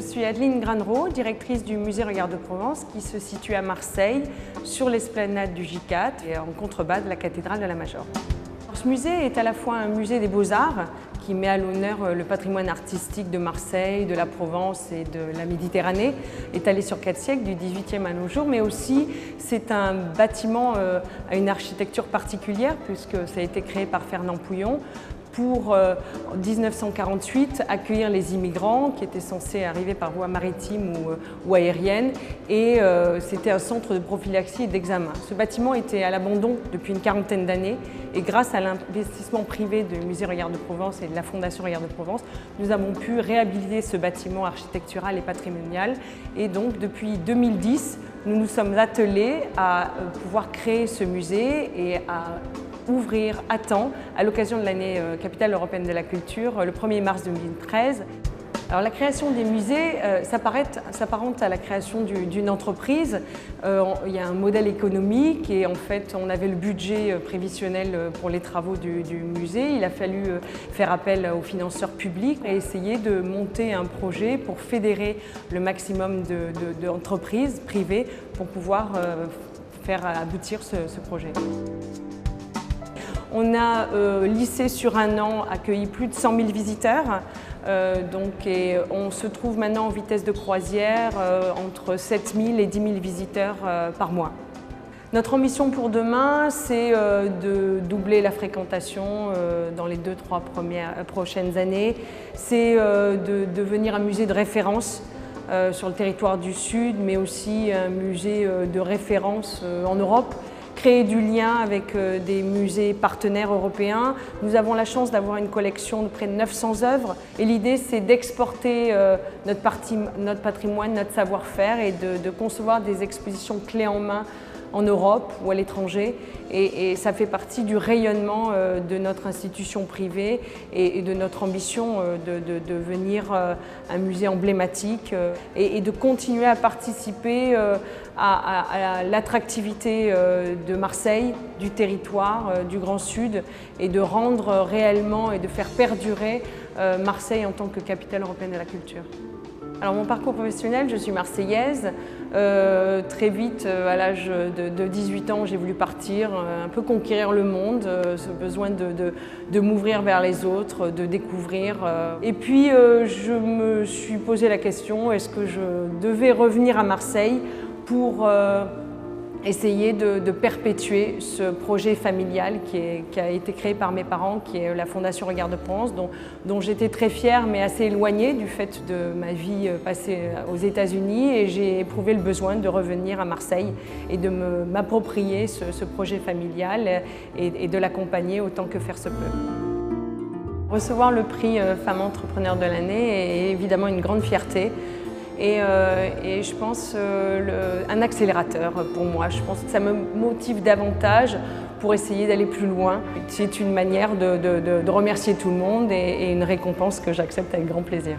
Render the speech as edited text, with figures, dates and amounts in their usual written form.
suis Adeline Granereau, directrice du musée Regard de Provence qui se situe à Marseille, sur l'esplanade du J4 et en contrebas de la cathédrale de la Major. Ce musée est à la fois un musée des beaux-arts qui met à l'honneur le patrimoine artistique de Marseille, de la Provence et de la Méditerranée, étalé sur 4 siècles, du XVIIIe à nos jours, mais aussi c'est un bâtiment à une architecture particulière puisque ça a été créé par Fernand Pouillon pour, en 1948, accueillir les immigrants qui étaient censés arriver par voie maritime ou aérienne, et c'était un centre de prophylaxie et d'examen. Ce bâtiment était à l'abandon depuis une quarantaine d'années, et grâce à l'investissement privé du musée Regard de Provence et de la Fondation Regard de Provence, nous avons pu réhabiliter ce bâtiment architectural et patrimonial. Et donc, depuis 2010, nous nous sommes attelés à pouvoir créer ce musée et à ouvrir à temps, à l'occasion de l'année capitale européenne de la culture, le 1er mars 2013. Alors la création des musées s'apparente à la création d'une entreprise. Il y a un modèle économique et en fait on avait le budget prévisionnel pour les travaux du musée. Il a fallu faire appel aux financeurs publics et essayer de monter un projet pour fédérer le maximum d'entreprises privées pour pouvoir faire aboutir ce projet. On a lissé sur un an accueilli plus de 100 000 visiteurs. Et on se trouve maintenant en vitesse de croisière entre 7 000 et 10 000 visiteurs par mois. Notre ambition pour demain, c'est de doubler la fréquentation dans les 2-3 prochaines années. C'est de devenir un musée de référence sur le territoire du Sud, mais aussi un musée de référence en Europe. Créer du lien avec des musées partenaires européens. Nous avons la chance d'avoir une collection de près de 900 œuvres et l'idée c'est d'exporter notre patrimoine, notre savoir-faire et de concevoir des expositions clés en main en Europe ou à l'étranger, et ça fait partie du rayonnement de notre institution privée et de notre ambition de devenir un musée emblématique et de continuer à participer à l'attractivité de Marseille, du territoire, du Grand Sud, et de rendre réellement et de faire perdurer Marseille en tant que capitale européenne de la culture. Alors mon parcours professionnel, je suis marseillaise. Très vite, à l'âge de 18 ans, j'ai voulu partir, un peu conquérir le monde, ce besoin de m'ouvrir vers les autres, de découvrir. Et puis je me suis posé la question, est-ce que je devais revenir à Marseille pour essayer de perpétuer ce projet familial qui a été créé par mes parents, qui est la Fondation Regard de Provence, dont j'étais très fière mais assez éloignée du fait de ma vie passée aux États-Unis, et j'ai éprouvé le besoin de revenir à Marseille et de m'approprier ce projet familial et de l'accompagner autant que faire se peut. Recevoir le prix Femme Entrepreneur de l'année est évidemment une grande fierté. Et je pense un accélérateur pour moi. Je pense que ça me motive davantage pour essayer d'aller plus loin. C'est une manière de remercier tout le monde et une récompense que j'accepte avec grand plaisir.